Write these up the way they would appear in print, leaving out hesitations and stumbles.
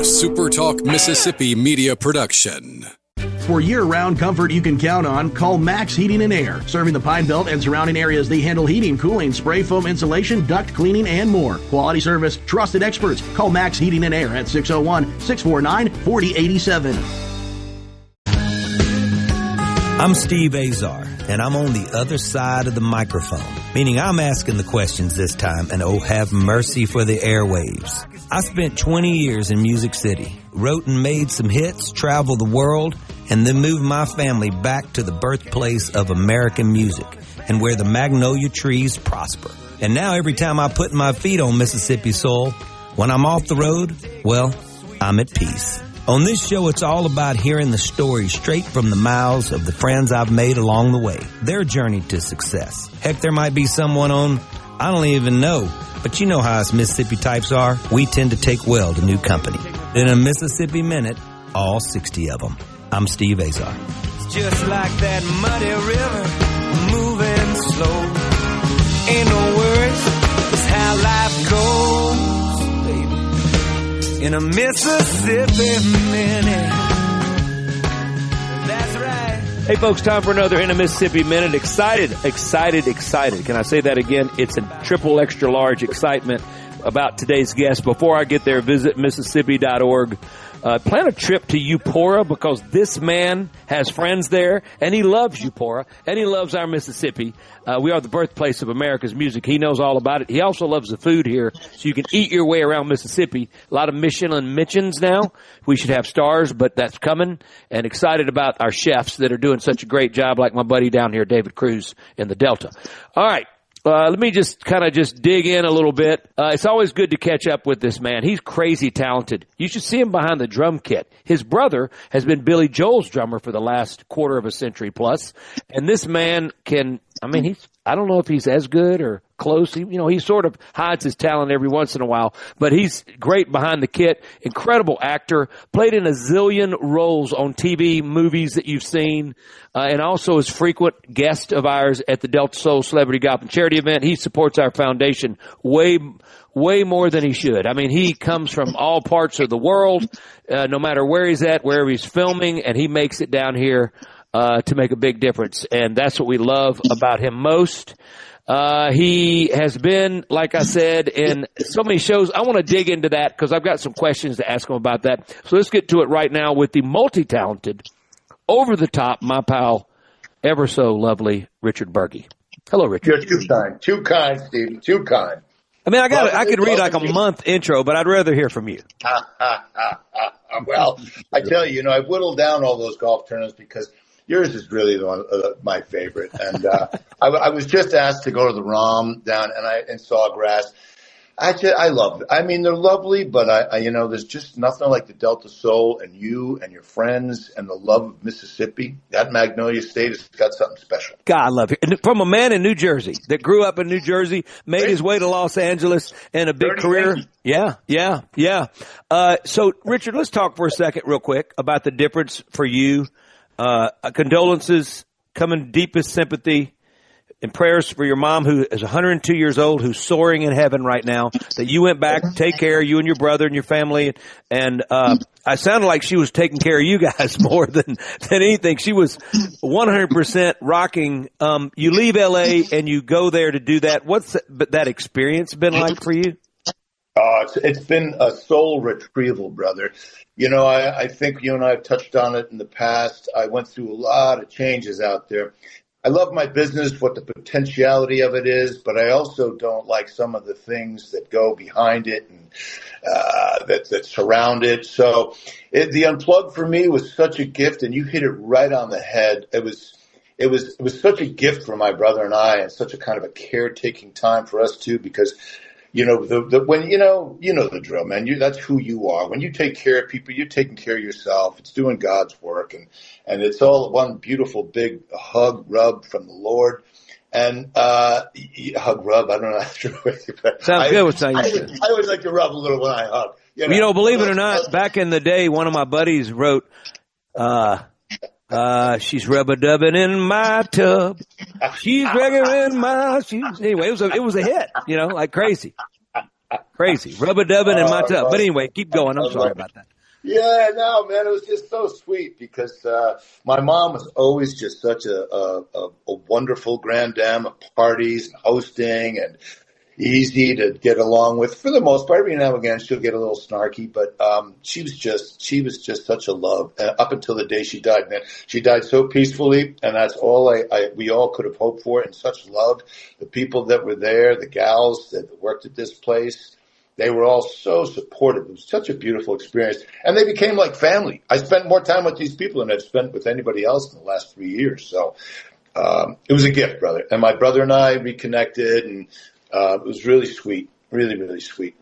SuperTalk Mississippi Media production. For year-round comfort you can count on, call Max Heating and Air. Serving the Pine Belt and surrounding areas, they handle heating, cooling, spray foam insulation, duct cleaning, and more. Quality service, trusted experts. Call Max Heating and Air at 601-649-4087. I'm Steve Azar, and I'm on the other side of the microphone, meaning I'm asking the questions this time, and oh, have mercy for the airwaves. I spent 20 years in Music City, wrote and made some hits, traveled the world, and then moved my family back to the birthplace of American music and where the magnolia trees prosper. And now every time I put my feet on Mississippi soil, when I'm off the road, well, I'm at peace. On this show, it's all about hearing the stories straight from the mouths of the friends I've made along the way, their journey to success. Heck, there might be someone on I don't even know, but you know how us Mississippi types are. We tend to take well to new company. In a Mississippi Minute, all 60 of them. I'm Steve Azar. It's just like that muddy river, moving slow. Ain't no worries, it's how life goes, baby. In a Mississippi Minute. That's right. Hey, folks, time for another In a Mississippi Minute. Excited. Can I say that again? It's a triple extra large excitement about today's guest. Before I get there, visit Mississippi.org. Plan a trip to Eupora because this man has friends there, and he loves Eupora, and he loves our Mississippi. We are the birthplace of America's music. He knows all about it. He also loves the food here, so you can eat your way around Mississippi. A lot of Michelin mentions now. We should have stars, but that's coming. And excited about our chefs that are doing such a great job, like my buddy down here, David Cruz, in the Delta. All right. Let me just kind of dig in a little bit. It's always good to catch up with this man. He's crazy talented. You should see him behind the drum kit. His brother has been Billy Joel's drummer for the last quarter of a century plus. And this man I don't know if he's as good or close. He sort of hides his talent every once in a while, but he's great behind the kit. Incredible actor. Played in a zillion roles on TV, movies that you've seen, and also is frequent guest of ours at the Delta Soul Celebrity Golf and Charity event. He supports our foundation way more than he should. I mean, he comes from all parts of the world, no matter where he's at, wherever he's filming, and he makes it down here to make a big difference. And that's what we love about him most. He has been, like I said, in so many shows. I want to dig into that because I've got some questions to ask him about that. So let's get to it right now with the multi-talented, over-the-top, my pal, ever so lovely, Richard Berge. Hello, Richard. You're too kind, Steve. Too kind. I mean, I could read like a month intro, but I'd rather hear from you. Well, I tell you, I've whittled down all those golf tournaments because yours is really my favorite. And I was just asked to go to the ROM down in Sawgrass. I love it. I mean, they're lovely, but there's just nothing like the Delta Soul and you and your friends and the love of Mississippi. That Magnolia State has got something special. God, I love it. And from a man in New Jersey that grew up in New Jersey, made his way to Los Angeles and a big career. Yeah. So, Richard, let's talk for a second real quick about the difference for you. Condolences, coming deepest sympathy and prayers for your mom, who is 102 years old, who's soaring in heaven right now, that you went back to take care of you and your brother and your family. And I sounded like she was taking care of you guys more than anything. She was 100% rocking. You leave L.A. and you go there to do that. What's that experience been like for you? It's been a soul retrieval, brother. I think you and I have touched on it in the past. I went through a lot of changes out there. I love my business, what the potentiality of it is, but I also don't like some of the things that go behind it and that surround it. So the Unplugged for me was such a gift, and you hit it right on the head. It was such a gift for my brother and I, and such a kind of a caretaking time for us too, because when you know the drill, man. That's who you are. When you take care of people, you're taking care of yourself. It's doing God's work, and it's all one beautiful big hug, rub from the Lord. And hug, rub. I don't know. Sounds good. What's saying? I always like to rub a little when I hug. Believe it or not, back in the day, one of my buddies wrote, she's rubber-dubbing in my tub. She's regular in my shoes. Anyway, it was a hit, like crazy. Rubber-dubbing in my tub. But anyway, keep going. I'm sorry about that. Yeah, no, man, it was just so sweet because my mom was always just such a wonderful grande dame of parties and hosting and easy to get along with for the most part. Every now and again, she'll get a little snarky, but she was just such a love up until the day she died. Man, she died so peacefully, and that's all we all could have hoped for. And such love, the people that were there, the gals that worked at this place. They were all so supportive. It was such a beautiful experience. And they became like family. I spent more time with these people than I've spent with anybody else in the last 3 years. So it was a gift, brother. And my brother and I reconnected, and it was really sweet. Really, really sweet.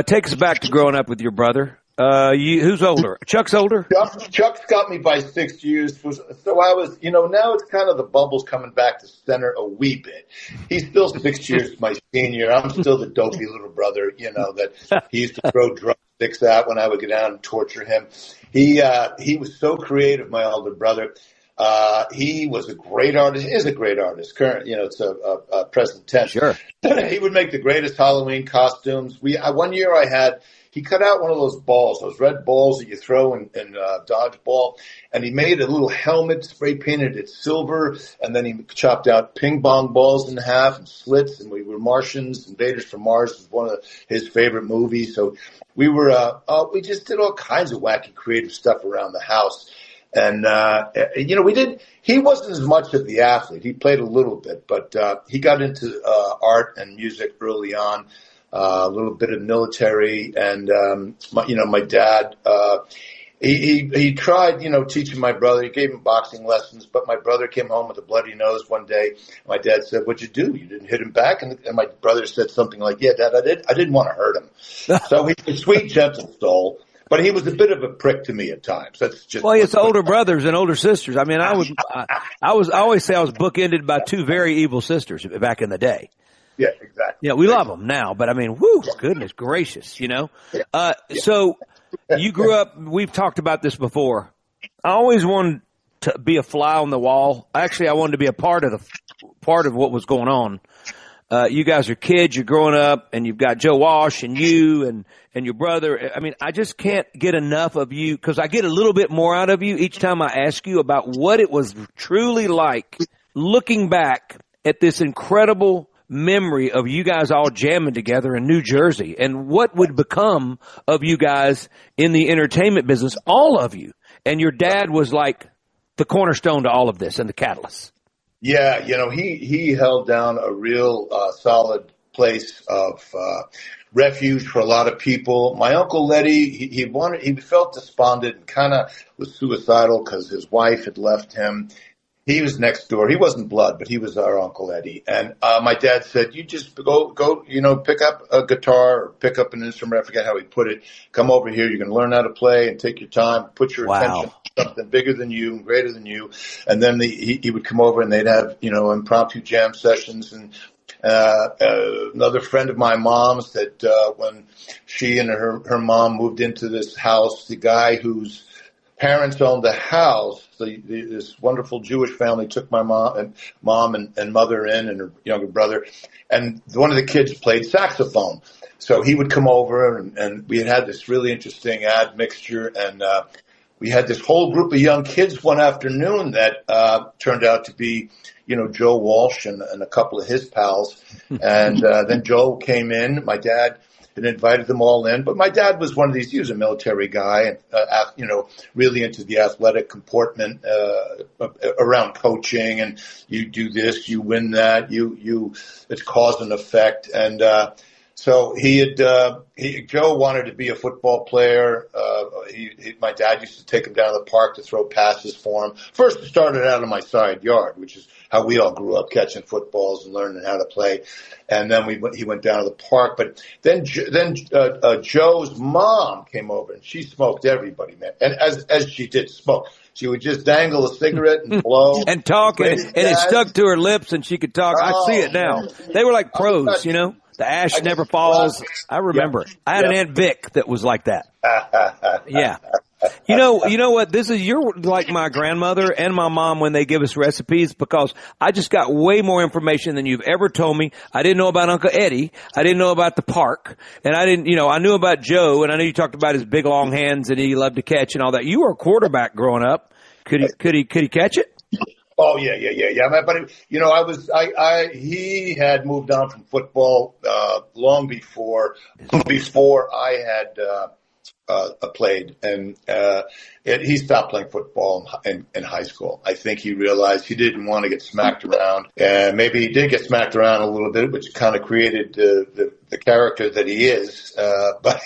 Take us back to growing up with your brother. Who's older? Chuck's older? Chuck's got me by 6 years. So I was, now it's kind of the bubble's coming back to center a wee bit. He's still 6 years my senior. I'm still the dopey little brother, that he used to throw drumsticks at when I would go down and torture him. He was so creative, my older brother. He was a great artist, is a great artist. Current, it's a present tense. Sure. He would make the greatest Halloween costumes. One year he cut out one of those balls, those red balls that you throw in dodgeball, and he made a little helmet, spray painted it silver, and then he chopped out ping pong balls in half and slits, and we were Martians. Invaders from Mars was one of his favorite movies. So we just did all kinds of wacky creative stuff around the house. And, he wasn't as much of the athlete. He played a little bit, but he got into art and music early on. A little bit of military, and my dad. He tried, teaching my brother. He gave him boxing lessons, but my brother came home with a bloody nose one day. My dad said, "What'd you do? You didn't hit him back?" And my brother said something like, "Yeah, Dad, I did. I didn't want to hurt him." So he's a sweet, gentle soul, but he was a bit of a prick to me at times. That's just it's older brothers and older sisters. I mean, I always say I was bookended by two very evil sisters back in the day. Yeah, exactly. Yeah, we love them now, but I mean, goodness gracious, So you grew up, we've talked about this before. I always wanted to be a fly on the wall. Actually, I wanted to be a part of what was going on. You guys are kids, you're growing up, and you've got Joe Walsh and you and your brother. I mean, I just can't get enough of you because I get a little bit more out of you each time I ask you about what it was truly like looking back at this incredible memory of you guys all jamming together in New Jersey and what would become of you guys in the entertainment business, all of you. And your dad was like the cornerstone to all of this and the catalyst. Yeah, he held down a real solid place of refuge for a lot of people. My Uncle Letty, he felt despondent and kind of was suicidal because his wife had left him. He was next door. He wasn't blood, but he was our Uncle Eddie. And my dad said, "You just go, pick up a guitar or pick up an instrument. I forget how he put it. Come over here. You're going to learn how to play and take your time. Put your attention on something bigger than you and greater than you." And then he would come over and they'd have, impromptu jam sessions. And another friend of my mom's that when she and her mom moved into this house, the guy whose parents owned the house, this wonderful Jewish family took my mom and mother in and her younger brother, and one of the kids played saxophone. So he would come over and we had this really interesting admixture, and we had this whole group of young kids one afternoon that turned out to be, Joe Walsh and a couple of his pals. And then Joe came in. My dad had invited them all in. But my dad was one of these, he was a military guy and, really into the athletic comportment around coaching. And you do this, you win that, it's cause and effect. And so Joe wanted to be a football player. My dad used to take him down to the park to throw passes for him. First, it started out in my side yard, which is how we all grew up, catching footballs and learning how to play. And then he went down to the park. But then Joe's mom came over and she smoked everybody, man. And as she did smoke, she would just dangle a cigarette and blow and talk, and it stuck to her lips, and she could talk. I see it now. They were like pros, The ash never falls. I remember. I had an Aunt Vic that was like that. Yeah. You know what? You're like my grandmother and my mom when they give us recipes, because I just got way more information than you've ever told me. I didn't know about Uncle Eddie. I didn't know about the park. And I knew about Joe, and I knew you talked about his big long hands and he loved to catch and all that. You were a quarterback growing up. Could he catch it? Oh yeah. But he had moved on from football long before I had played, and he stopped playing football in high school. I think he realized he didn't want to get smacked around, and maybe he did get smacked around a little bit, which kind of created the character that he is. But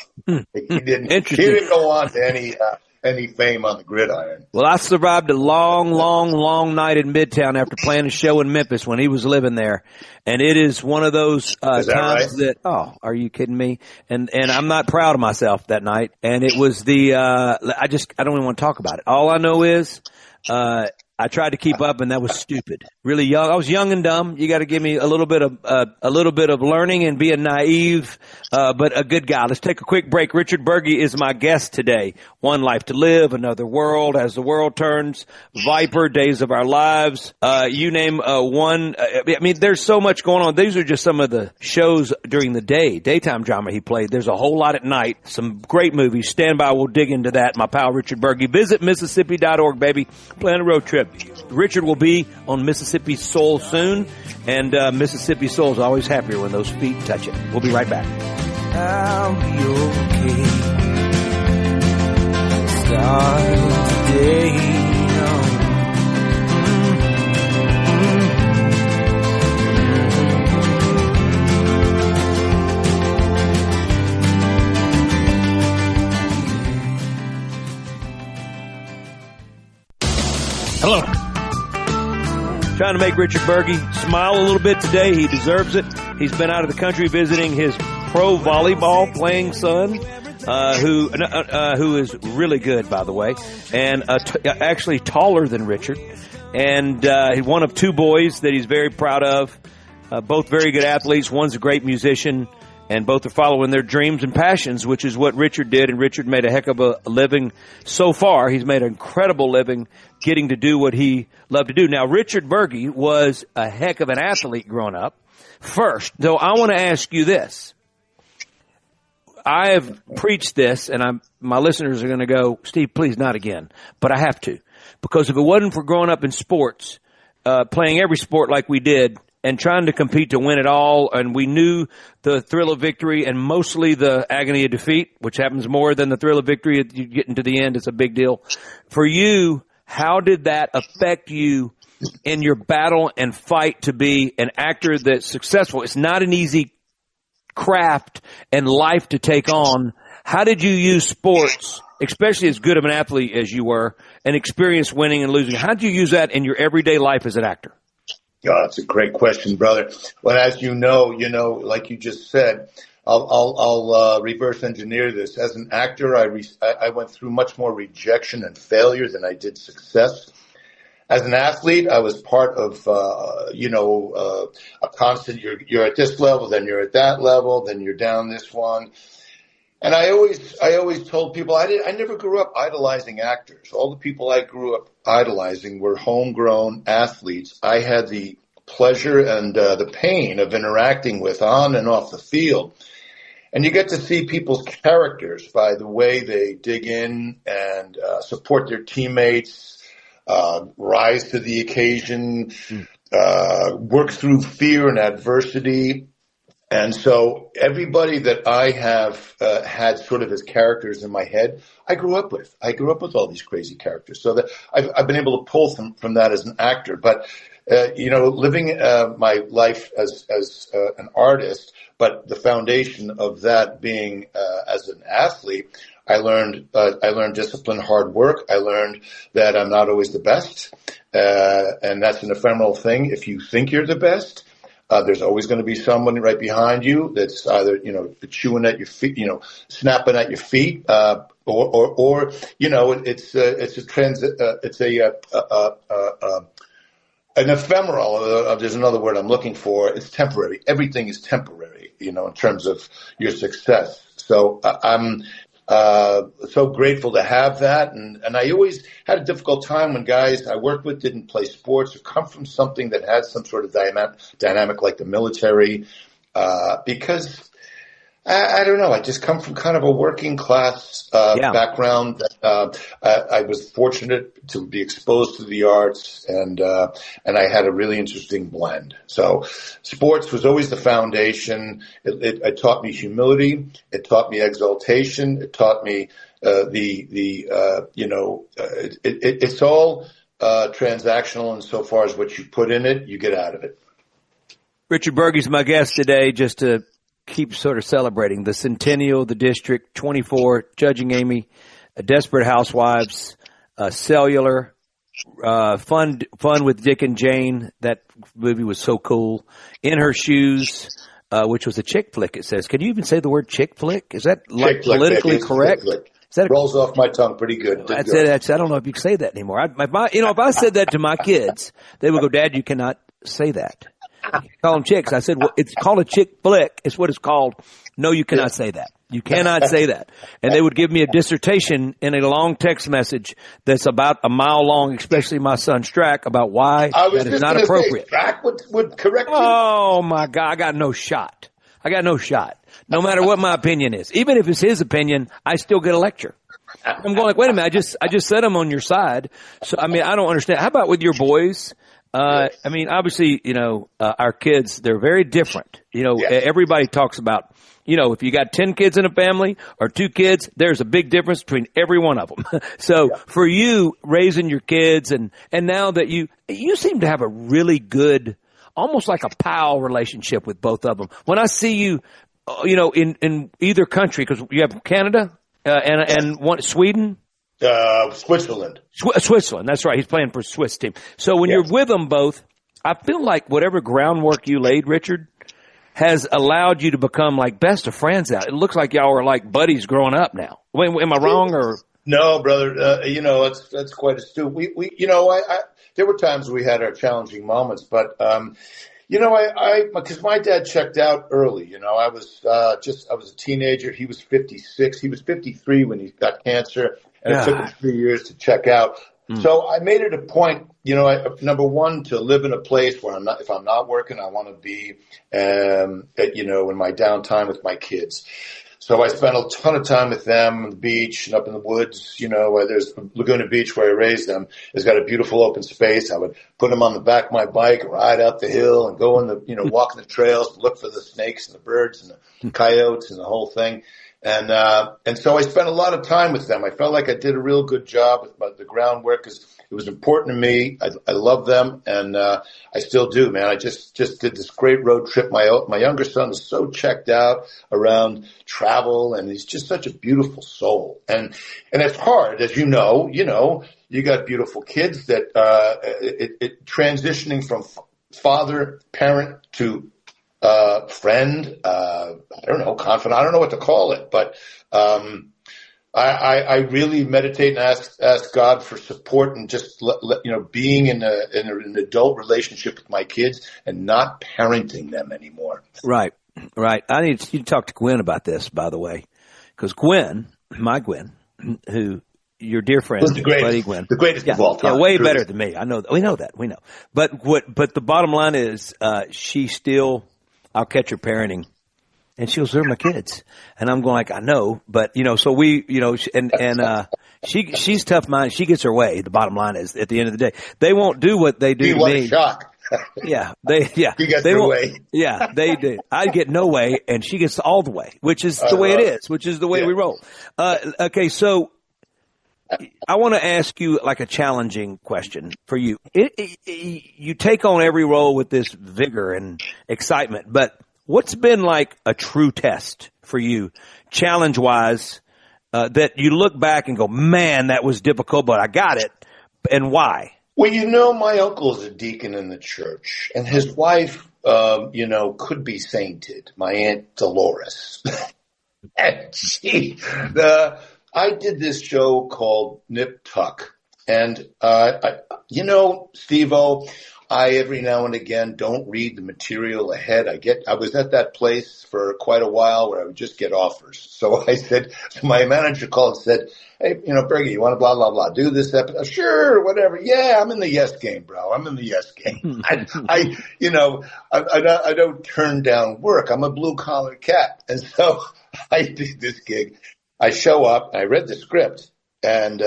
he didn't go on to any fame on the gridiron. Well, I survived a long night in Midtown after playing a show in Memphis when he was living there. And it is one of those times that, are you kidding me? And I'm not proud of myself that night. And it was I don't even want to talk about it. All I know is, I tried to keep up, and that was stupid. Really young. I was young and dumb. You got to give me a little bit of learning and being naive, but a good guy. Let's take a quick break. Richard Burgi is my guest today. One Life to Live, Another World, As the World Turns, Viper, Days of Our Lives. You name one. I mean, there's so much going on. These are just some of the shows during the day, daytime drama he played. There's a whole lot at night. Some great movies. Stand by. We'll dig into that. My pal Richard Burgi. Visit Mississippi.org, baby. Plan a road trip. Richard will be on Mississippi Soul soon, and Mississippi Soul is always happier when those feet touch it. We'll be right back. I'll be okay. Starting today. Hello. Trying to make Richard Burgi smile a little bit today. He deserves it. He's been out of the country visiting his pro volleyball playing son, who is really good, by the way, and actually taller than Richard. And he's one of two boys that he's very proud of. Both very good athletes. One's a great musician, and both are following their dreams and passions, which is what Richard did. And Richard made a heck of a living so far. He's made an incredible living getting to do what he loved to do. Now, Richard Burgi was a heck of an athlete growing up. First, though, I want to ask you this. I have preached this, and my listeners are going to go, Steve, please not again. But I have to. Because if it wasn't for growing up in sports, playing every sport like we did, and trying to compete to win it all, and we knew the thrill of victory and mostly the agony of defeat, which happens more than the thrill of victory. You get into the end, it's a big deal. For you, how did that affect you in your battle and fight to be an actor that's successful? It's not an easy craft and life to take on. How did you use sports, especially as good of an athlete as you were, and experience winning and losing? How did you use that in your everyday life as an actor? Yeah, that's a great question, brother. Well, as you know, like you just said, I'll reverse engineer this. As an actor, I went through much more rejection and failure than I did success. As an athlete, I was part of, a constant, you're at this level, then you're at that level, then you're down this one. And I always told people I never grew up idolizing actors. All the people I grew up idolizing were homegrown athletes. I had the pleasure and the pain of interacting with on and off the field. And you get to see people's characters by the way they dig in and support their teammates, rise to the occasion, work through fear and adversity. And so everybody that I have had sort of as characters in my head, I grew up with all these crazy characters. So that I've been able to pull from that as an actor. But living my life as an artist, but the foundation of that being as an athlete, I learned discipline, hard work. I learned that I'm not always the best, and that's an ephemeral thing. If you think you're the best, there's always going to be someone right behind you that's either, chewing at your feet, snapping at your feet, or an ephemeral. There's another word I'm looking for. It's temporary. Everything is temporary, in terms of your success. So so grateful to have that. And I always had a difficult time when guys I worked with didn't play sports or come from something that had some sort of dynamic like the military, because I don't know. I just come from kind of a working class background. I was fortunate to be exposed to the arts, and I had a really interesting blend. So sports was always the foundation. It taught me humility. It taught me exaltation. It taught me it's all transactional insofar as what you put in it, you get out of it. Richard Burgie's my guest today, just to keep sort of celebrating the Centennial, the District, 24, Judging Amy, Desperate Housewives, Cellular, Fun with Dick and Jane. That movie was so cool. In Her Shoes, which was a chick flick, it says. Can you even say the word chick flick? Is that like politically correct? Rolls off my tongue pretty good. I don't know if you can say that anymore. If I said that to my kids, they would go, "Dad, you cannot say that. Call them chicks." I said, well, it's called a chick flick. It's what it's called. No, you cannot say that. You cannot say that. And they would give me a dissertation in a long text message that's about a mile long, especially my son Strack, about why that is not appropriate. Strack would correct you. Oh my God, I got no shot. No matter what my opinion is. Even if it's his opinion, I still get a lecture. I'm going like, wait a minute, I just said I'm on your side. So, I don't understand. How about with your boys? Obviously, our kids, they're very different. Everybody talks about, if you got 10 kids in a family or 2 kids, there's a big difference between every one of them. So for you raising your kids and now that you seem to have a really good, almost like a pal relationship with both of them. When I see you, in either country, because you have Canada, and one, Sweden. Switzerland. Switzerland, that's right. He's playing for a Swiss team. So when you're with them both, I feel like whatever groundwork you laid, Richard, has allowed you to become like best of friends now. It looks like y'all are like buddies growing up now. Am I wrong or? No, brother. That's quite astute. There were times we had our challenging moments, but, because my dad checked out early, I was a teenager. He was 56. He was 53 when he got cancer. And it took him 3 years to check out. So I made it a point, number one, to live in a place where if I'm not working, I want to be, in my downtime with my kids. So I spent a ton of time with them on the beach and up in the woods, where there's Laguna Beach where I raised them. It's got a beautiful open space. I would put them on the back of my bike, ride up the hill and go walk in the trails, look for the snakes and the birds and the coyotes and the whole thing. And so I spent a lot of time with them. I felt like I did a real good job with the groundwork because it was important to me. I love them, and I still do, man. I just did this great road trip. My younger son is so checked out around travel, and he's just such a beautiful soul. And it's hard, as you know, you got beautiful kids that it transitioning from father, parent to friend, I don't know, confidant, I don't know what to call it, but I really meditate and ask God for support and just being in an adult relationship with my kids and not parenting them anymore. Right. I need you to talk to Gwen about this, by the way, because Gwen, who your dear friend, buddy Gwen, the greatest of all time, way better than me. I know that. We know that. We know. But the bottom line is, she still. I'll catch her parenting, and she'll serve my kids. And I'm going like, I know, but so we, she's tough minded. She gets her way. The bottom line is, at the end of the day, they won't do what they do to what me. A shock. He gets their way. Yeah, they do. I get no way, and she gets all the way, which is the way it is, which is the way we roll. Okay, so I want to ask you like a challenging question for you. You take on every role with this vigor and excitement, but what's been like a true test for you, challenge-wise, that you look back and go, man, that was difficult, but I got it, and why? Well, my uncle is a deacon in the church, and his wife, could be sainted, my Aunt Dolores. And I did this show called Nip Tuck. And, Steve-O, I every now and again don't read the material ahead. I was at that place for quite a while where I would just get offers. So my manager called and said, "Hey, Bergie, you want to blah, blah, blah, do this episode?" "Sure, whatever." "Yeah, I'm in the yes game, bro. I'm in the yes game." I don't turn down work. I'm a blue collar cat. And so I did this gig. I show up, I read the script, and,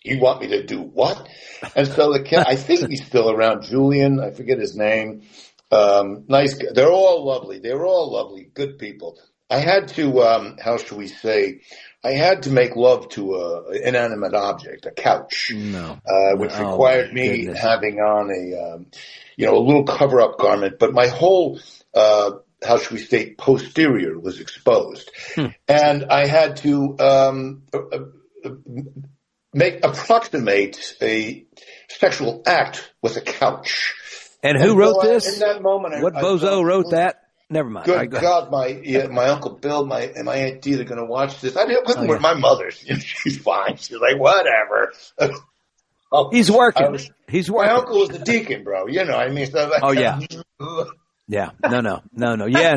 "You want me to do what?" And so the cat, I think he's still around, Julian, I forget his name. Nice guy. They're all lovely. They were all lovely, good people. I had to, how should we say, I had to make love to an inanimate object, a couch, which required me having on a little cover-up garment. But my whole, how should we say, posterior was exposed. And I had to approximate a sexual act with a couch. And who wrote this? In that moment, what bozo wrote that? Never mind. Good God, my Uncle Bill, my Aunt Dee, they're going to watch this. I wasn't with my mother. She's fine. She's like, whatever. He's working. He's working. My uncle was a deacon, bro. So yeah. Yeah. No. Yeah,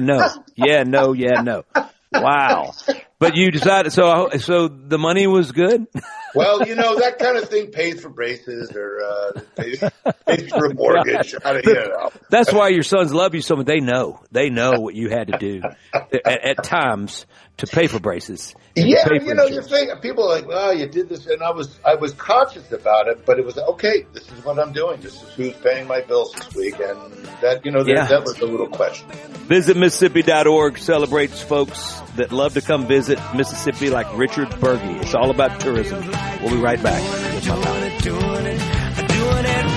no. Wow. But you decided, so the money was good? Well, that kind of thing pays for braces or pays for a mortgage. That's why your sons love you so much. They know what you had to do at times to pay for braces. Yeah, you think people are like, "Well, you did this," and I was conscious about it, but it was okay. This is what I'm doing. This is who's paying my bills this week, and that that was a little question. Visit Mississippi.org celebrates folks that love to come visit Mississippi, like Richard Berge. It's all about tourism. We'll be right back.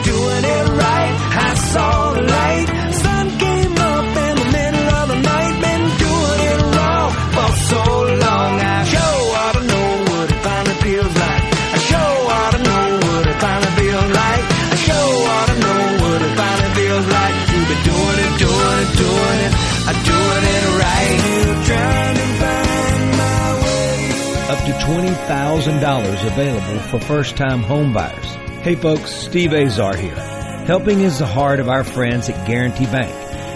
Doing it right. I saw the light. Sun came up in the middle of the night. Been doing it wrong for so long. I sure ought to know what it finally feels like. I sure ought to know what it finally feels like. I sure ought to know what it finally feels like. You've been doing it. I'm doing it right. Trying to find my way. Up to $20,000 available for first-time home buyers. Hey folks, Steve Azar here. Helping is the heart of our friends at Guarantee Bank.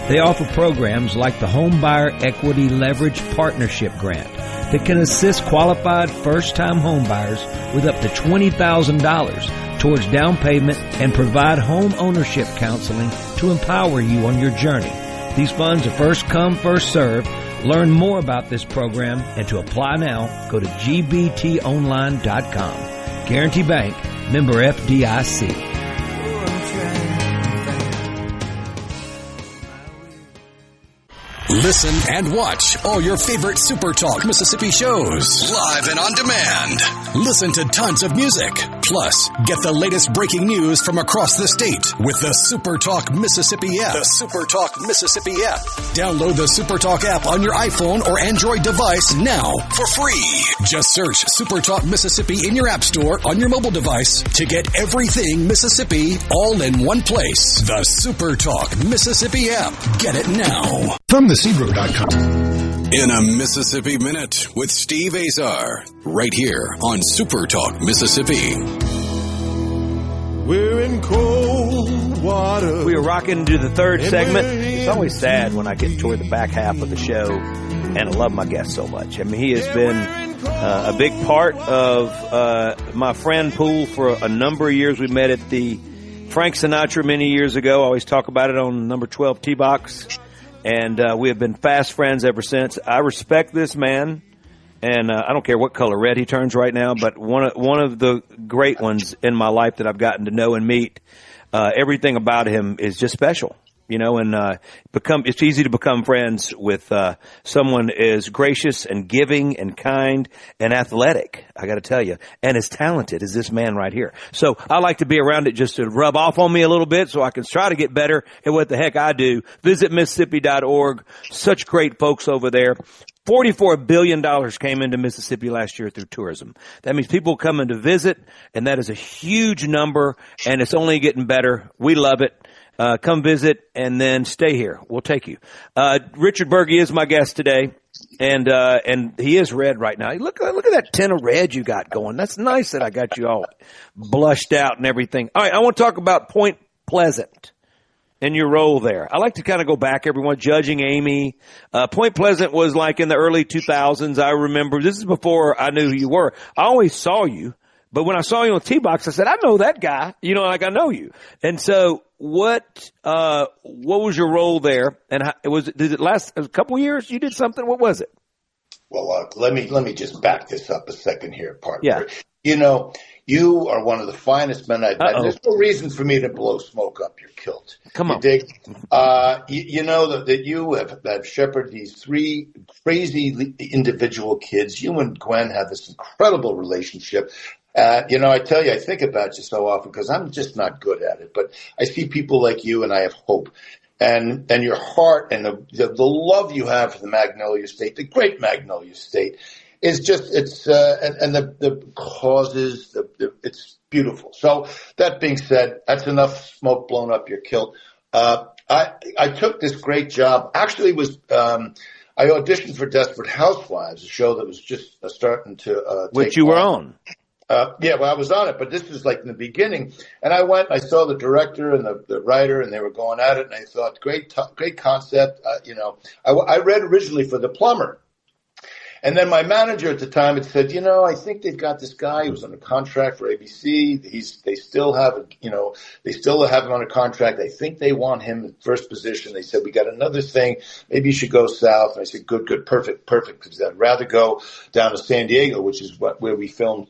They offer programs like the Home Buyer Equity Leverage Partnership Grant that can assist qualified first-time home buyers with up to $20,000 towards down payment and provide home ownership counseling to empower you on your journey. These funds are first come, first served. Learn more about this program and to apply now, go to gbtonline.com. Guarantee Bank, member FDIC. Listen and watch all your favorite SuperTalk Mississippi shows live and on demand. Listen to tons of music. Plus, get the latest breaking news from across the state with the SuperTalk Mississippi app. The SuperTalk Mississippi app. Download the SuperTalk app on your iPhone or Android device now for free. Just search SuperTalk Mississippi in your app store on your mobile device to get everything Mississippi all in one place. The SuperTalk Mississippi app. Get it now. From theSebro.com. In a Mississippi Minute with Steve Azar, right here on SuperTalk Mississippi. We're in cold water. We are rocking to the third segment. It's always sad when I get toward the back half of the show, and I love my guest so much. I mean, he has been a big part of my friend pool for a number of years. We met at the Frank Sinatra many years ago. I always talk about it on number 12 T-Box. And we have been fast friends ever since. I respect this man, and I don't care what color red he turns right now, but one of the great ones in my life that I've gotten to know and meet. Everything about him is just special, and it's easy to become friends with someone as gracious and giving and kind and athletic, I got to tell you, and as talented as this man right here. So I like to be around it just to rub off on me a little bit so I can try to get better at what the heck I do. Visit Mississippi.org. Such great folks over there. $44 billion came into Mississippi last year through tourism. That means people coming to visit, and that is a huge number, and it's only getting better. We love it. Come visit and then stay here. We'll take you. Richard Berge is my guest today, and he is red right now. Look at that tin of red you got going. That's nice that I got you all blushed out and everything. All right, I want to talk about Point Pleasant. and your role there. I like to kind of go back, everyone, Judging Amy. Point Pleasant was like in the early 2000s. I remember, this is before I knew who you were. I always saw you, but when I saw you on T-Box, I said, I know that guy, like I know you. And so what was your role there? And did it last a couple years? You did something? What was it? Well, let me just back this up a second here, partner. Yeah. You are one of the finest men I've met. There's no reason for me to blow smoke up your kilt. Come on. You dig? You know that you have shepherded these three crazy individual kids. You and Gwen have this incredible relationship. I tell you, I think about you so often because I'm just not good at it. But I see people like you, and I have hope. And your heart and the love you have for the Magnolia State, the great Magnolia State, is just the causes. It's beautiful. So that being said, that's enough smoke blown up your kilt. I took this great job. Actually, I auditioned for Desperate Housewives, a show that was just starting to which you were on. I was on it, but this was like in the beginning. And I went, I saw the director and the writer, and they were going at it, and I thought, great concept. I read originally for The Plumber. And then my manager at the time had said, I think they've got this guy who was on a contract for ABC. They still have him on a contract. I think they want him in first position. They said, we got another thing. Maybe you should go south. And I said, good, perfect. Because I'd rather go down to San Diego, which is where we filmed,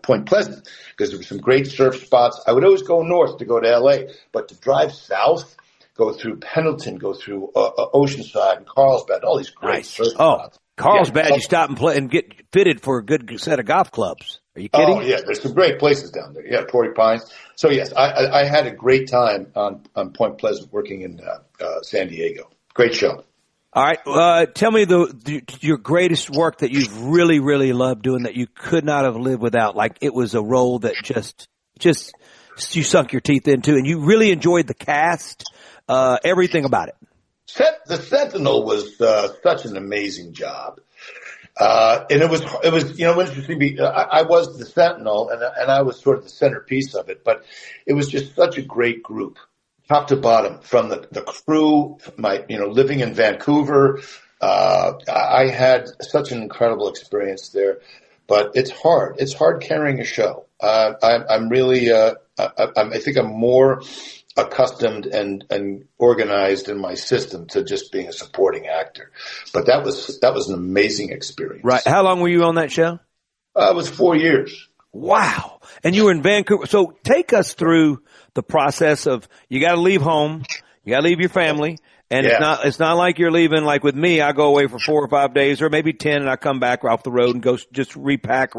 Point Pleasant, because there were some great surf spots. I would always go north to go to LA, but to drive south, go through Pendleton, go through Oceanside and Carlsbad, all these great surf spots. Carlsbad, you stop and play and get fitted for a good set of golf clubs. Are you kidding? Oh, yeah, there's some great places down there. Yeah, Torrey Pines. So, yes, I had a great time on Point Pleasant working in San Diego. Great show. All right. Tell me your greatest work that you've really, really loved doing that you could not have lived without. Like it was a role that just you sunk your teeth into and you really enjoyed the cast. Everything about it. The Sentinel was such an amazing job, and it was interesting. I was the Sentinel, and I was sort of the centerpiece of it. But it was just such a great group, top to bottom, from the crew. Living in Vancouver, I had such an incredible experience there. But it's hard. It's hard carrying a show. I'm really. I think I'm more accustomed and organized in my system to just being a supporting actor. But that was an amazing experience. Right. How long were you on that show? It was 4 years. Wow. And you were in Vancouver. So take us through the process of you got to leave home, you got to leave your family. And it's not like you're leaving like with me. I go away for 4 or 5 days or maybe 10 and I come back off the road and go just repack,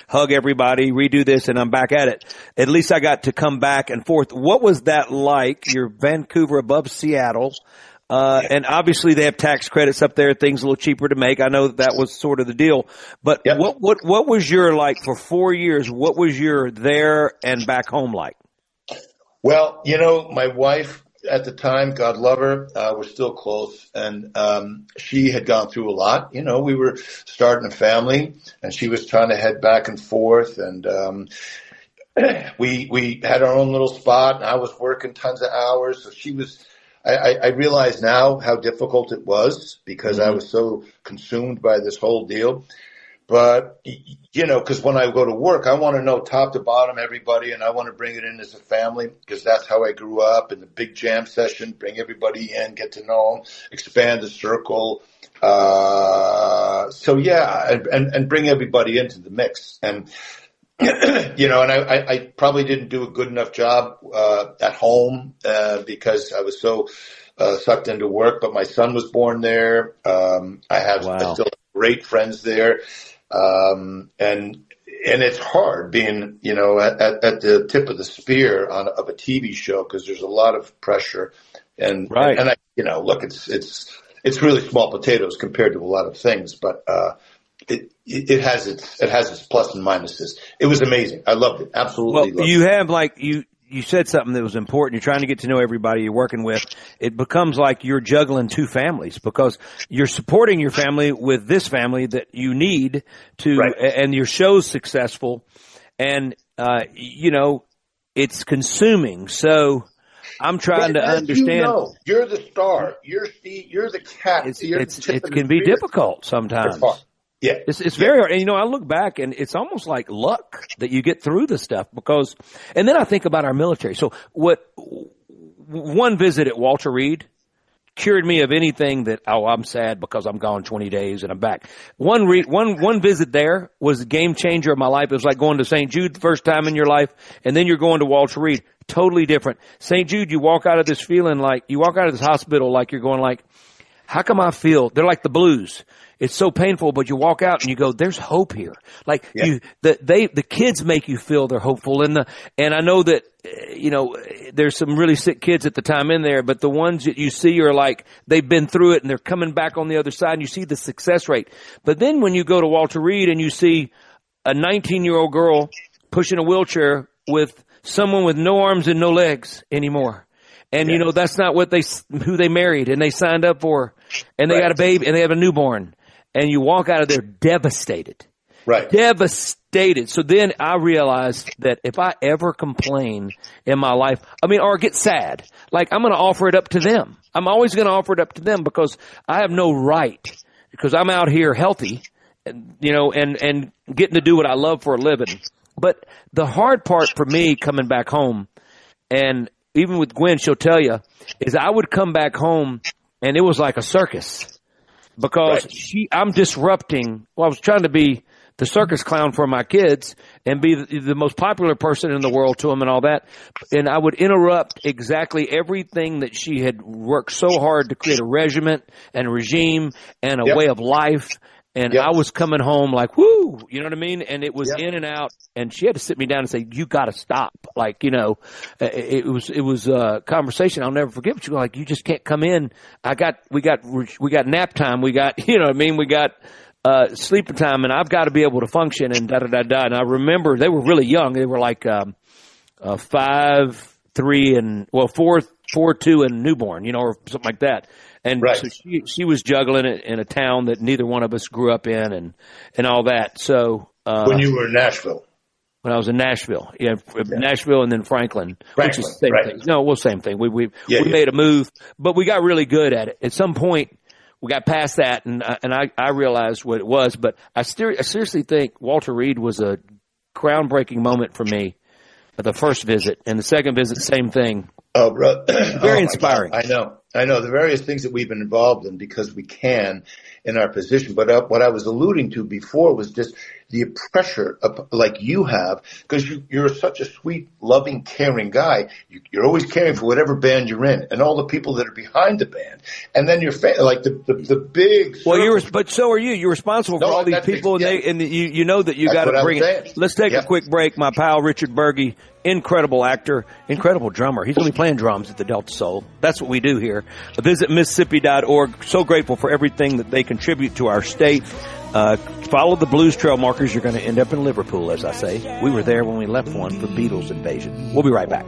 hug everybody, redo this and I'm back at it. At least I got to come back and forth. What was that like? You're Vancouver above Seattle. And obviously they have tax credits up there, things a little cheaper to make. I know that was sort of the deal. But what was your like for 4 years? What was your there and back home like? Well, my wife, at the time, God love her, we're still close, and she had gone through a lot. We were starting a family, and she was trying to head back and forth, and we had our own little spot, and I was working tons of hours. So she was. I realize now how difficult it was because I was so consumed by this whole deal. But, because when I go to work, I want to know top to bottom everybody, and I want to bring it in as a family because that's how I grew up in the big jam session, bring everybody in, get to know them, expand the circle. And bring everybody into the mix. And, and I probably didn't do a good enough job at home because I was so sucked into work. But my son was born there. I still have great friends there. And it's hard being, at the tip of the spear of a TV show because there's a lot of pressure and look, it's really small potatoes compared to a lot of things, but, it has its plus and minuses. It was amazing. I loved it. Absolutely. Well, you have you said something that was important. You're trying to get to know everybody you're working with. It becomes like you're juggling two families because you're supporting your family with this family that you need to, and your show's successful and, it's consuming. So I'm trying to understand. You're the star. You're the cat. It can be difficult sometimes. Yeah, it's very hard. And I look back, and it's almost like luck that you get through the stuff and then I think about our military. So one visit at Walter Reed cured me of anything that, I'm sad because I'm gone 20 days and I'm back. One visit there was a game changer of my life. It was like going to St. Jude the first time in your life, and then you're going to Walter Reed. Totally different. St. Jude, you walk out of this hospital like you're going like, how come I feel? They're like the blues. It's so painful, but you walk out and you go, there's hope here. Like the kids make you feel they're hopeful. And I know that, there's some really sick kids at the time in there, but the ones that you see are like, they've been through it and they're coming back on the other side, and you see the success rate. But then when you go to Walter Reed and you see a 19-year-old girl pushing a wheelchair with someone with no arms and no legs anymore. And, that's not who they married and they signed up for, and they got a baby and they have a newborn. And you walk out of there devastated. Right. Devastated. So then I realized that if I ever complain in my life, or get sad, like I'm going to offer it up to them. I'm always going to offer it up to them because I have no right, because I'm out here healthy, and getting to do what I love for a living. But the hard part for me coming back home, and even with Gwen, she'll tell you, is I would come back home and it was like a circus. Because I'm disrupting. Well, I was trying to be the circus clown for my kids and be the most popular person in the world to them and all that. And I would interrupt exactly everything that she had worked so hard to create a regiment and a regime and a way of life. And I was coming home like, whoo, you know what I mean? And it was in and out. And she had to sit me down and say, you got to stop. Like, it was a conversation I'll never forget. But she was like, you just can't come in. We got nap time. We got, we got sleeping time, and I've got to be able to function and da-da-da-da. And I remember they were really young. They were like 5, 3, and 4, 2 and newborn, or something like that. And so she was juggling it in a town that neither one of us grew up in and all that. So when you were in Nashville. When I was in Nashville, Nashville and then Franklin, which is the same thing. No, same thing. We made a move, but we got really good at it. At some point, we got past that, and I realized what it was. But I seriously think Walter Reed was a groundbreaking moment for me. The first visit, and the second visit, same thing. Oh, bro. Very inspiring. I know the various things that we've been involved in because we can in our position. But what I was alluding to before was just the pressure like you have, because you're such a sweet, loving, caring guy. You're always caring for whatever band you're in and all the people that are behind the band. And then you're like the big. Well, but so are you. You're responsible for all these people, and you know that you got to bring it. Let's take a quick break. My pal Richard Berge, incredible actor, incredible drummer. He's going to be playing drums at the Delta Soul. That's what we do here. Visit Mississippi.org. So grateful for everything that they contribute to our state. Follow the Blues Trail markers. You're going to end up in Liverpool, as I say. We were there when we left one for Beatles Invasion. We'll be right back.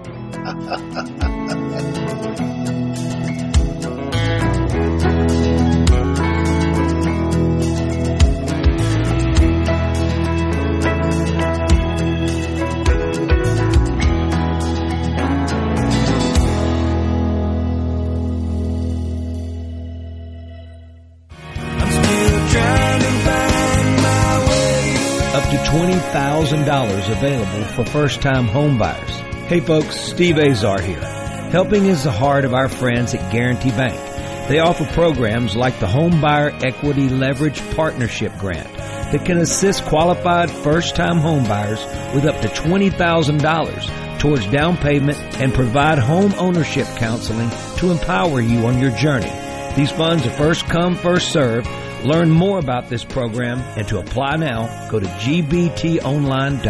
$20,000 available for first-time home buyers. Hey folks, Steve Azar here. Helping is the heart of our friends at Guarantee Bank. They offer programs like the Home Buyer Equity Leverage Partnership Grant that can assist qualified first-time home buyers with up to $20,000 towards down payment and provide home ownership counseling to empower you on your journey. These funds are first come, first served. Learn more about this program and to apply now, go to gbtonline.com.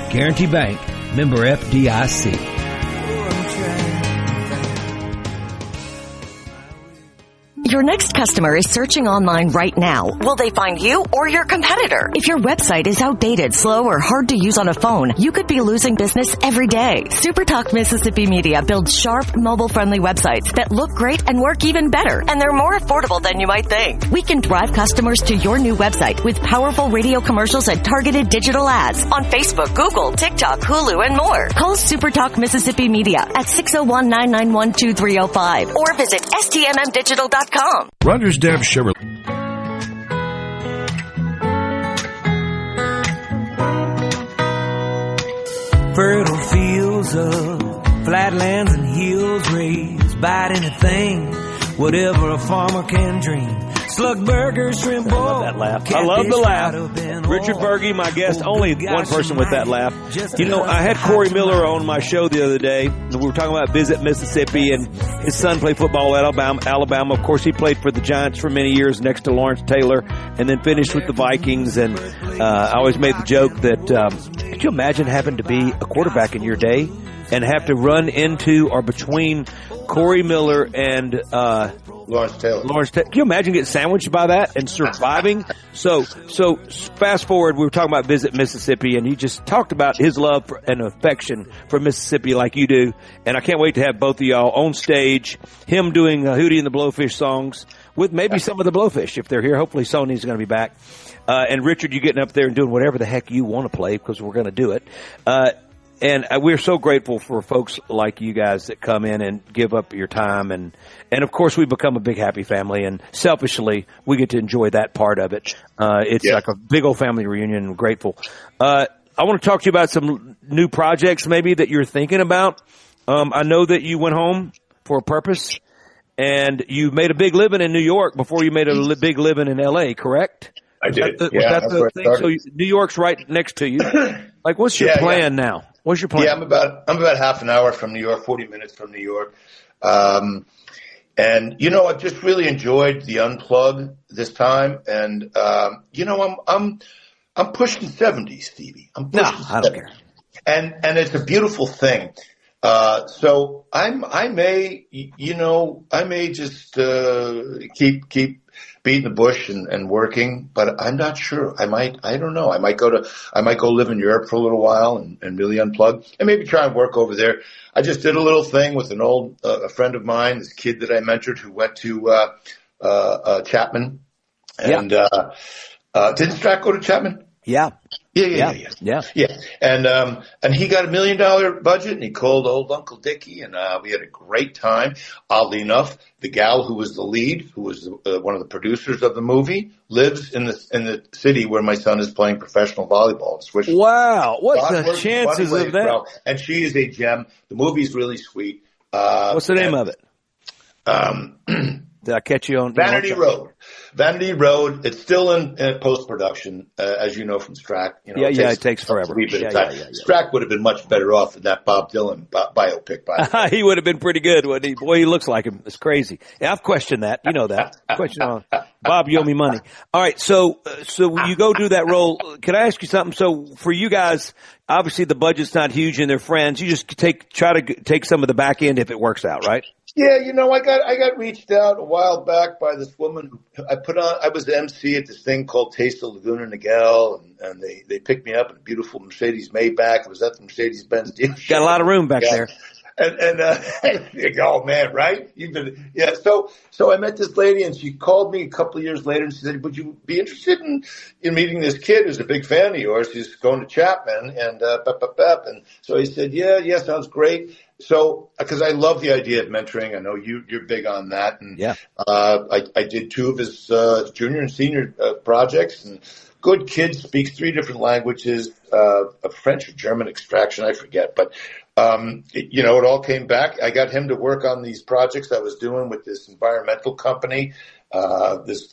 Guarantee Bank, member FDIC. Your next customer is searching online right now. Will they find you or your competitor? If your website is outdated, slow, or hard to use on a phone, you could be losing business every day. SuperTalk Mississippi Media builds sharp, mobile-friendly websites that look great and work even better, and they're more affordable than you might think. We can drive customers to your new website with powerful radio commercials and targeted digital ads on Facebook, Google, TikTok, Hulu, and more. Call SuperTalk Mississippi Media at 601-991-2305 or visit stmmdigital.com. Rogers Dab Chevrolet. Fertile fields of flatlands and hills raised, bite anything, whatever a farmer can dream. Slug burgers, shrimp bowl. I love that laugh. I love the laugh. Richard Berge, my guest, only one person with that laugh. You know, I had Corey Miller on my show the other day. We were talking about Visit Mississippi, and his son played football at Alabama. Of course, he played for the Giants for many years next to Lawrence Taylor, and then finished with the Vikings. And I always made the joke that, could you imagine having to be a quarterback in your day and have to run into or between Corey Miller and Lawrence Taylor. Can you imagine getting sandwiched by that and surviving? So fast forward, we were talking about Visit Mississippi, and he just talked about his love and affection for Mississippi like you do. And I can't wait to have both of y'all on stage, him doing Hootie and the Blowfish songs with maybe some of the Blowfish if they're here. Hopefully Sony's going to be back. And Richard, you getting up there and doing whatever the heck you want to play because we're going to do it. And we're so grateful for folks like you guys that come in and give up your time. And of course, we become a big, happy family. And selfishly, we get to enjoy that part of it. It's like a big old family reunion. I'm grateful. I want to talk to you about some new projects maybe that you're thinking about. I know that you went home for a purpose, and you made a big living in New York before you made a big living in L.A., correct? I did. Was that the thing? So New York's right next to you. Like, what's your plan now? What's your plan? Yeah, I'm about half an hour from New York, 40 minutes from New York. And, you know, I've just really enjoyed the unplug this time. And, you know, I'm pushing 70, Stevie. I'm pushing 70. I don't care. And it's a beautiful thing. So I may just, keep beating the bush and working, but I'm not sure. I don't know. I might go live in Europe for a little while and really unplug and maybe try and work over there. I just did a little thing with an old, a friend of mine, this kid that I mentored who went to, Chapman. And, didn't Strack go to Chapman? Yeah. Yeah. And he got $1 million budget, and he called old Uncle Dickie, and we had a great time. Oddly enough, the gal who was the lead, who was one of the producers of the movie, lives in the city where my son is playing professional volleyball. Wow, what's the chances of that? Bro. And she is a gem. The movie's really sweet. What's the name of it? Did I catch you on Vanity Road? Vanity Road. It's still in post-production, as you know from Strack. You know, it takes forever. Strack would have been much better off in that Bob Dylan biopic. By the way. He would have been pretty good, wouldn't he? Boy, he looks like him. It's crazy. Yeah, I've questioned that. You know that. Bob, you owe me money. All right, so when you go do that role, can I ask you something? So for you guys, obviously the budget's not huge and they're friends. You just try to take some of the back end if it works out, right? Yeah, you know, I got reached out a while back by this woman who I was the MC at this thing called Taste of Laguna Niguel, and they picked me up in a beautiful Mercedes Maybach. I was at the Mercedes-Benz dealership. Got a lot of room back there. And you go, oh man, right? So I met this lady, and she called me a couple of years later, and she said, would you be interested in meeting this kid who's a big fan of yours? He's going to Chapman, and and so he said, yeah, sounds great. So, because I love the idea of mentoring, I know you're big on that, and I did 2 of his junior and senior projects, and good kid, speaks 3 different languages, a French or German extraction, I forget, but it all came back. I got him to work on these projects I was doing with this environmental company, this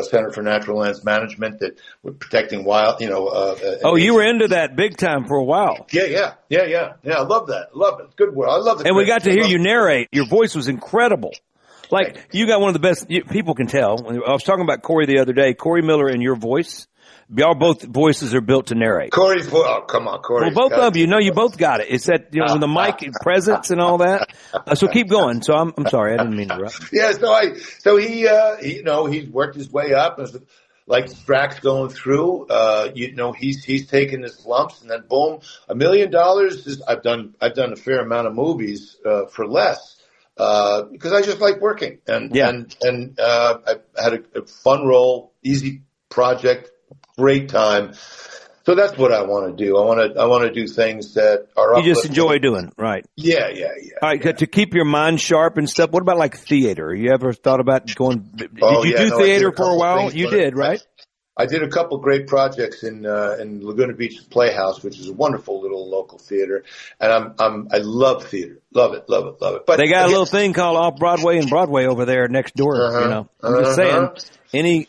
Center for Natural Lands Management that were protecting wild, you were into that big time for a while. Yeah. I love that. Love it. Good work. I love it. And we got to hear you narrate. Your voice was incredible. Like, you got one of the best, people can tell. I was talking about Corey the other day, Corey Miller and your voice. y'all both voices are built to narrate. Corey's voice. Oh, come on, Corey. Well, both of you. No, you both got it. It's that, with the mic and presence and all that. So keep going. So I'm sorry. I didn't mean to interrupt. Yeah. So he he's worked his way up as like Strax going through. He's taken his lumps and then boom, $1 million. I've done a fair amount of movies, for less. Because I just like working and I had a fun role, easy project, great time. So that's what I want to do. I want to do things that are you just enjoy doing, right? Yeah. All right, to keep your mind sharp and stuff. What about like theater? You ever thought about going? Did you do theater for a while? You did, right? I did a couple great projects in Laguna Beach Playhouse, which is a wonderful little local theater, and I love theater, love it. But they got a little thing called Off Broadway and Broadway over there next door. I'm just saying.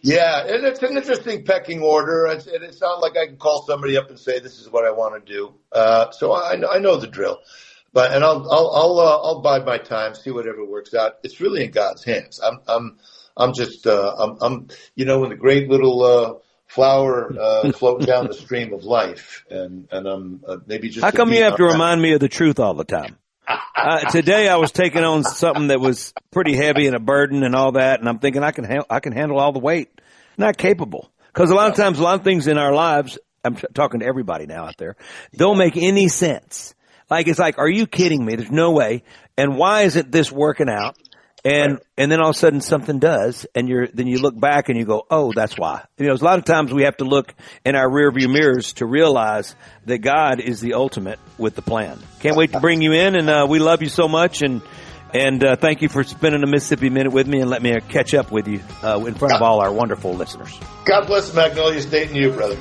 Yeah, and it's an interesting pecking order. It's not like I can call somebody up and say this is what I want to do. So I know the drill, and I'll bide my time, see whatever works out. It's really in God's hands. I'm just, in the great little flower floating down the stream of life, and I'm maybe just. How come you have to remind me of the truth all the time? Today I was taking on something that was pretty heavy and a burden and all that, and I'm thinking I can handle all the weight. Not capable, because a lot of times a lot of things in our lives. I'm talking to everybody now out there. Don't make any sense. It's like, are you kidding me? There's no way. And why isn't this working out? And then all of a sudden something does, and then you look back and you go, oh, that's why. A lot of times we have to look in our rearview mirrors to realize that God is the ultimate with the plan. Can't wait to bring you in, and we love you so much, and thank you for spending a Mississippi Minute with me and let me catch up with you in front of all our wonderful listeners. God bless Magnolia State and you, brother.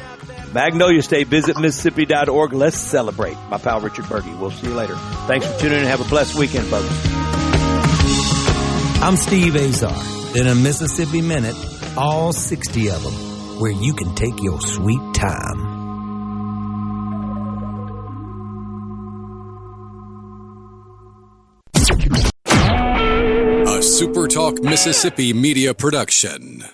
Magnolia State, visit Mississippi.org. Let's celebrate. My pal Richard Berge. We'll see you later. Thanks for tuning in and have a blessed weekend, folks. I'm Steve Azar. In a Mississippi Minute, all 60 of them, where you can take your sweet time. A SuperTalk Mississippi Media production.